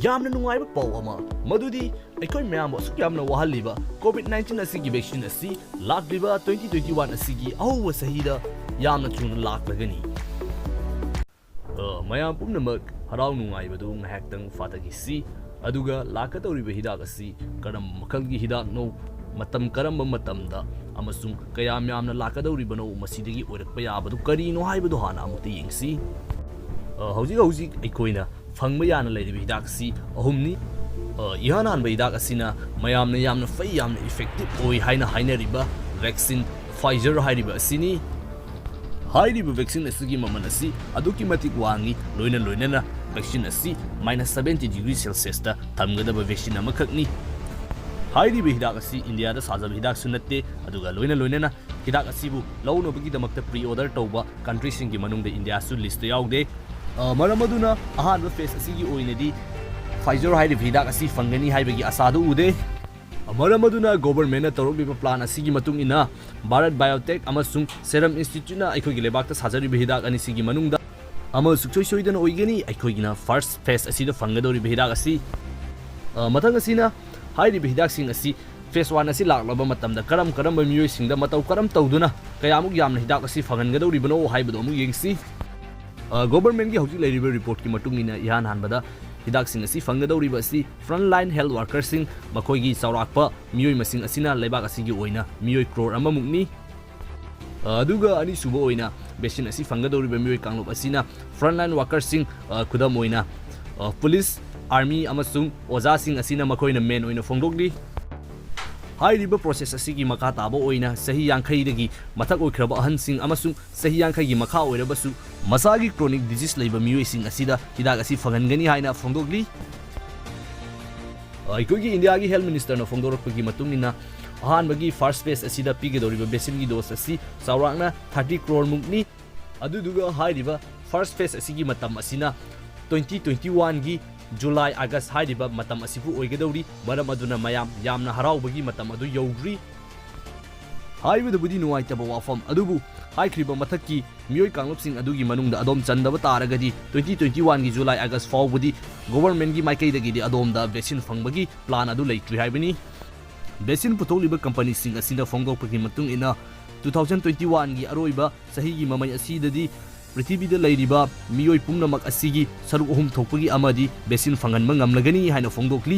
ꯌꯥꯝꯅ ꯅꯨꯡꯉꯥꯏꯕ ꯄꯥꯎ ꯑꯃ ꯃꯗꯨꯗꯤ ꯑꯩꯈꯣꯏ ꯃꯌꯥꯝꯕꯨ ꯑꯁꯨꯛ ꯌꯥꯝꯅ ꯋꯥꯍꯜꯂꯤꯕ COVID-19 ꯑꯁꯤꯒꯤ ꯚꯦꯛꯁꯤꯟ ꯑꯁꯤ ꯂꯥꯛꯂꯤꯕ 2021 ꯑꯁꯤꯒꯤ ꯑꯍꯧꯕ ꯆꯍꯤꯗ ꯌꯥꯝꯅ ꯊꯨꯅ ꯂꯥꯛꯂꯒꯅꯤ ꯃꯌꯥꯝ ꯄꯨꯝꯅꯃꯛ ꯍꯔꯥꯎ ꯅꯨꯡꯉꯥꯏꯕꯗꯨ ꯉꯥꯏꯍꯥꯛꯇꯪ ꯐꯥꯗꯈꯤꯁꯤ ꯑꯗꯨꯒ ꯂꯥꯛꯀꯗꯧꯔꯤꯕ ꯍꯤꯗꯥꯛ ꯑꯁꯤ ꯀꯔꯝꯕ ꯃꯈꯜꯒꯤ ꯍꯤꯗꯥꯛꯅꯣ ꯃꯇꯝ ꯀꯔꯝꯕ ꯃꯇꯝꯗ ꯑꯃꯁꯨꯡ ꯀꯌꯥꯝ ꯌꯥꯝꯅ ꯂꯥꯛꯀꯗꯧꯔꯤꯕꯅꯣ ꯃꯁꯤꯗꯒꯤ ꯑꯣꯏꯔꯛꯄ ꯌꯥꯕꯗꯨ ꯀꯔꯤꯅꯣ ꯍꯥꯏꯕꯗꯨ ꯍꯥꯟꯅ ꯑꯃꯨꯛꯇ ꯌꯦꯡꯁꯤ ꯍꯧꯖꯤꯛ ꯑꯩꯈꯣꯏꯅ ꯐꯪꯕ ꯌꯥꯅ ꯂꯩꯔꯤꯕ ꯍꯤꯗꯥꯛ ꯑꯁꯤ ꯑꯍꯨꯝꯅꯤ ꯏꯍꯥꯟ ꯍꯥꯟꯕ ꯍꯤꯗꯥꯛ ꯑꯁꯤꯅ ꯃꯌꯥꯝꯅ ꯌꯥꯝꯅ ꯐꯩ ꯌꯥꯝꯅ ꯏꯐꯦꯛꯇꯤꯚ ꯑꯣꯏ ꯍꯥꯏꯅ ꯍꯥꯏꯅꯔꯤꯕ ꯚꯦꯛꯁꯤꯟ ꯐꯥꯏꯖꯔ ꯍꯥꯏꯔꯤꯕ ꯑꯁꯤꯅꯤ ꯍꯥꯏꯔꯤꯕ ꯚꯦꯛꯁꯤꯟ ꯑꯁꯤꯒꯤ ꯃꯃꯜ ꯑꯁꯤ ꯑꯗꯨꯛꯀꯤ ꯃꯇꯤꯛ ꯋꯥꯡꯉꯤ ꯂꯣꯏꯅꯅ ꯚꯦꯛꯁꯤꯟ ꯑꯁꯤ -70°C ꯊꯝꯒꯗꯕ ꯚꯦꯛꯁꯤꯟ ꯑꯃꯈꯛꯅꯤ ꯍꯥꯏꯔꯤꯕ ꯍꯤꯗꯥꯛ ꯑꯁꯤ ꯏꯟꯗꯤꯌꯥꯗ ꯁꯥꯖꯕ ꯍꯤꯗꯥꯛꯁꯨ ꯅꯠꯇꯦ ꯑꯗꯨꯒ ꯂꯣꯏꯅꯅ ꯍꯤꯗꯥꯛ ꯑꯁꯤꯕꯨ ꯂꯧꯅꯕꯒꯤꯗꯃꯛꯇ ꯄ꯭ꯔꯤ ꯑꯣꯔꯗꯔ ꯇꯧꯕ ꯀꯟꯇ꯭ꯔꯤꯁꯤꯡꯒꯤ ꯃꯅꯨꯡꯗ ꯏꯟꯗꯤꯌꯥꯁꯨ ꯂꯤꯁꯇ ꯌꯥꯎꯗꯦ ꯃꯔꯝ ꯑꯗꯨꯅ ꯑꯍꯥꯟꯕ ꯐꯦꯁ ꯑꯁꯤꯒꯤ ꯑꯣꯏꯅꯗꯤ ꯐꯥꯏꯖꯔ ꯍꯥꯏꯔꯤꯕ ꯍꯤꯗꯥꯛ ꯑꯁꯤ ꯐꯪꯒꯅꯤ ꯍꯥꯏꯕꯒꯤ ꯑꯁꯥꯗꯨ ꯎꯗꯦ ꯃꯔꯝ ꯑꯗꯨꯅ ꯒꯣꯕꯔꯟꯃꯦꯟꯠꯅ ꯇꯧꯔꯛꯂꯤꯕ ꯄ꯭ꯂꯥꯟ ꯑꯁꯤꯒꯤ ꯃꯇꯨꯡ ꯏꯟꯅ ꯚꯥꯔꯠ ꯕꯥꯏꯑꯣꯇꯦꯛ ꯑꯃꯁꯨꯡ ꯁꯦꯔꯝ ꯏꯟꯁꯇꯤꯇ꯭ꯌꯨꯠꯅ ꯑꯩꯈꯣꯏꯒꯤ ꯂꯩꯕꯥꯛꯇ ꯁꯥꯖꯔꯤꯕ ꯍꯤꯗꯥꯛ ꯑꯅꯤꯁꯤꯒꯤ ꯃꯅꯨꯡꯗ ꯑꯃ ꯁꯨꯡꯁꯣꯏ ꯁꯣꯏꯗꯅ ꯑꯣꯏꯒꯅꯤ ꯑꯩꯈꯣꯏꯒꯤꯅ ꯐꯥꯔꯁꯠ ꯐꯦꯁ ꯑꯁꯤꯗ ꯐꯪꯒꯗꯧꯔꯤꯕ ꯍꯤꯗꯥꯛ ꯑꯁꯤ ꯃꯊꯪ ꯑꯁꯤꯅ ꯍꯥꯏꯔꯤꯕ ꯍꯤꯗꯥꯛꯁꯤꯡ ꯑꯁꯤ ꯐꯦꯁ 1 ꯑꯁꯤ ꯂꯥꯛꯂꯕ ꯃꯇꯝꯗ ꯀꯔꯝꯕ ꯃꯤꯑꯣꯏꯁꯤꯡꯗ ꯃꯇꯧ ꯀꯔꯝ ꯇꯧꯗꯨꯅ ꯀꯌꯥꯃꯨꯛ ꯌꯥꯝꯅ ꯍꯤꯗꯥꯛ ꯑꯁꯤ ꯐꯪꯍꯟꯒꯗꯧꯔꯤꯕꯅꯣ ꯍꯥꯏꯕꯗꯨ ꯑꯃꯨꯛ ꯌꯦꯡꯁꯤ ꯒꯣꯕꯔꯟꯃꯦꯟꯠꯀꯤ ꯍꯧꯖꯤꯛ ꯂꯩꯔꯤꯕ ꯔꯤꯄꯣꯔꯠꯀꯤ ꯃꯇꯨꯡ ꯏꯟꯅ ꯏꯍꯥꯟ ꯍꯥꯟꯕꯗ ꯍꯤꯗꯥꯛꯁꯤꯡ ꯑꯁꯤ ꯐꯪꯒꯗꯧꯔꯤꯕ ꯑꯁꯤ ꯐ꯭ꯔꯟꯠ ꯂꯥꯏꯟ ꯍꯦꯜꯊ ꯋꯥꯔꯀꯔꯁꯤꯡ ꯃꯈꯣꯏꯒꯤ ꯆꯥꯎꯔꯥꯛꯄ ꯃꯤꯑꯣꯏ ꯃꯁꯤꯡ ꯑꯁꯤꯅ ꯂꯩꯕꯥꯛ ꯑꯁꯤꯒꯤ ꯑꯣꯏꯅ ꯃꯤꯑꯣꯏ ꯀ꯭ꯔꯣꯔ ꯑꯃꯃꯨꯛꯅꯤ ꯑꯗꯨꯒ ꯑꯅꯤꯁꯨꯕ ꯑꯣꯏꯅ ꯚꯦꯛꯁꯤꯟ ꯑꯁꯤ ꯐꯪꯒꯗꯧꯔꯤꯕ ꯃꯤꯑꯣꯏ ꯀꯥꯡꯂꯨꯞ ꯑꯁꯤꯅ ꯐ꯭ꯔꯟꯠ ꯂꯥꯏꯟ ꯋꯥꯔꯀꯔꯁꯤꯡ ꯈꯨꯗꯝ ꯑꯣꯏꯅ ꯄꯨꯂꯤꯁ ꯑꯥꯔꯃꯤ ꯑꯃꯁꯨꯡ ꯑꯣꯖꯥꯁꯤꯡ ꯑꯁꯤꯅ ꯃꯈꯣꯏꯅ ꯃꯦꯟ ꯑꯣꯏꯅ ꯐꯣꯡꯗꯣꯛꯂꯤ ꯍꯥꯏꯔꯤꯕ ꯄ꯭ꯔꯣꯁꯦꯁ ꯑꯁꯤꯒꯤ ꯃꯈꯥ ꯇꯥꯕ ꯑꯣꯏꯅ ꯆꯍꯤ 50ꯗꯒꯤ ꯃꯊꯛ ꯑꯣꯏꯈ꯭ꯔꯕ ꯑꯍꯟꯁꯤꯡ ꯑꯃꯁꯨꯡ ꯆꯍꯤ 50ꯒꯤ ꯃꯈꯥ ꯑꯣꯏꯔꯕꯁꯨ ꯃꯁꯥꯒꯤ ꯀ꯭ꯔꯣꯅꯤꯛ ꯗꯤꯖꯤꯁ ꯂꯩꯕ ꯃꯤꯑꯣꯏꯁꯤꯡ ꯑꯁꯤꯗ ꯍꯤꯗꯥꯛ ꯑꯁꯤ ꯐꯪꯍꯟꯒꯅꯤ ꯍꯥꯏꯅ ꯐꯣꯡꯗꯣꯛꯂꯤ ꯑꯩꯈꯣꯏꯒꯤ ꯏꯟꯗꯤꯌꯥꯒꯤ ꯍꯦꯜꯊ ꯃꯤꯅꯤꯁꯇꯔꯅ ꯐꯣꯡꯗꯣꯔꯛꯄꯒꯤ ꯃꯇꯨꯡ ꯏꯟꯅ ꯑꯍꯥꯟꯕꯒꯤ ꯐꯥꯔꯁꯠ ꯐꯦꯁ ꯑꯁꯤꯗ ꯄꯤꯒꯗꯧꯔꯤꯕ ꯚꯦꯛꯁꯤꯟꯒꯤ ꯗꯣꯁ ꯑꯁꯤ ꯆꯥꯎꯔꯥꯛꯅ 30 ꯀ꯭ꯔꯣꯔ ꯃꯨꯛꯅꯤ ꯑꯗꯨꯗꯨꯒ ꯍꯥꯏꯔꯤꯕ ꯐꯥꯔꯁꯠ ꯐꯦꯁ ꯑꯁꯤꯒꯤ ꯃꯇꯝ ꯑꯁꯤꯅ 2021ꯒꯤ ꯖꯨꯂꯥꯏ ꯑꯥꯒꯁ ꯍꯥꯏꯔꯤꯕ ꯃꯇꯝ ꯑꯁꯤꯕꯨ ꯑꯣꯏꯒꯗꯧꯔꯤ ꯃꯔꯝ ꯑꯗꯨꯅ ꯃꯌꯥꯝ ꯌꯥꯝꯅ ꯍꯔꯥꯎꯕꯒꯤ ꯃꯇꯝ ꯑꯗꯨ ꯌꯧꯗ꯭ꯔꯤ ꯍꯥꯏꯕꯗꯨꯕꯨꯗꯤ ꯅꯨꯡꯉꯥꯏꯇꯕ ꯋꯥꯐꯝ ꯑꯗꯨꯕꯨ ꯍꯥꯏꯈ꯭ꯔꯤꯕ ꯃꯊꯛꯀꯤ ꯃꯤꯑꯣꯏ ꯀꯥꯡꯂꯨꯞꯁꯤꯡ ꯑꯗꯨꯒꯤ ꯃꯅꯨꯡꯗ ꯑꯗꯣꯝ ꯆꯟꯗꯕ ꯇꯥꯔꯒꯗꯤ 2021ꯒꯤ ꯖꯨꯂꯥꯏ ꯑꯥꯒꯁ ꯐꯥꯎꯕꯗꯤ ꯒꯣꯕꯔꯟꯃꯦꯟꯠꯀꯤ ꯃꯥꯏꯀꯩꯗꯒꯤꯗꯤ ꯑꯗꯣꯝꯗ ꯚꯦꯛꯁꯤꯟ ꯐꯪꯕꯒꯤ ꯄ꯭ꯂꯥꯟ ꯑꯗꯨ ꯂꯩꯇ꯭ꯔꯤ ꯍꯥꯏꯕꯅꯤ ꯚꯦꯛꯁꯤꯟ ꯄꯨꯊꯣꯛꯂꯤꯕ ꯀꯝꯄꯅꯤꯁꯤꯡ ꯑꯁꯤꯅ ꯐꯣꯡꯗꯣꯛꯄꯒꯤ ꯃꯇꯨꯡ ꯏꯟꯅ 2021ꯒꯤ ꯑꯔꯣꯏꯕ ꯆꯍꯤꯒꯤ ꯃꯃꯩ ꯑꯁꯤꯗꯗꯤ ꯄ꯭ꯔꯤꯊꯤꯕꯤꯗ ꯂꯩꯔꯤꯕ ꯃꯤꯑꯣꯏ ꯄꯨꯝꯅꯃꯛ ꯑꯁꯤꯒꯤ ꯁꯔꯨꯛ 3 ꯊꯣꯛꯄꯒꯤ ꯑꯃꯗꯤ ꯚꯦꯛꯁꯤꯟ ꯐꯪꯍꯟꯕ ꯉꯝꯂꯒꯅꯤ ꯍꯥꯏꯅ ꯐꯣꯡꯗꯣꯛꯂꯤ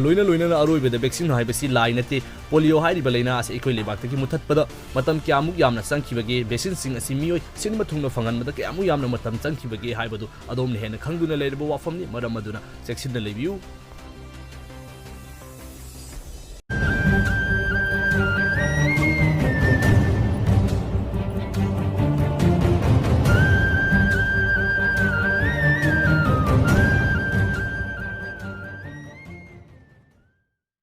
ꯂꯣꯏꯅꯅ ꯑꯔꯣꯏꯕꯗ ꯚꯦꯛꯁꯤꯟ ꯍꯥꯏꯕꯁꯤ ꯂꯥꯏ ꯅꯠꯇꯦ ꯄꯣꯂꯤꯑꯣ ꯍꯥꯏꯔꯤꯕ ꯂꯩꯅꯥ ꯑꯁꯤ ꯑꯩꯈꯣꯏ ꯂꯩꯕꯥꯛꯇꯒꯤ ꯃꯨꯠꯊꯠꯄꯗ ꯃꯇꯝ ꯀꯌꯥꯃꯨꯛ ꯌꯥꯝꯅ ꯆꯪꯈꯤꯕꯒꯦ ꯚꯦꯛꯁꯤꯟꯁꯤꯡ ꯑꯁꯤ ꯃꯤꯑꯣꯏ ꯁꯤꯟꯕ ꯊꯨꯡꯅ ꯐꯪꯍꯟꯕꯗ ꯀꯌꯥꯃꯨꯛ ꯌꯥꯝꯅ ꯃꯇꯝ ꯆꯪꯈꯤꯕꯒꯦ ꯍꯥꯏꯕꯗꯨ ꯑꯗꯣꯝꯅ ꯍꯦꯟꯅ ꯈꯪꯗꯨꯅ ꯂꯩꯔꯤꯕ ꯋꯥꯐꯝꯅꯤ ꯃꯔꯝ ꯑꯗꯨꯅ ꯆꯦꯛꯁꯤꯟꯅ ꯂꯩꯕꯤꯌꯨ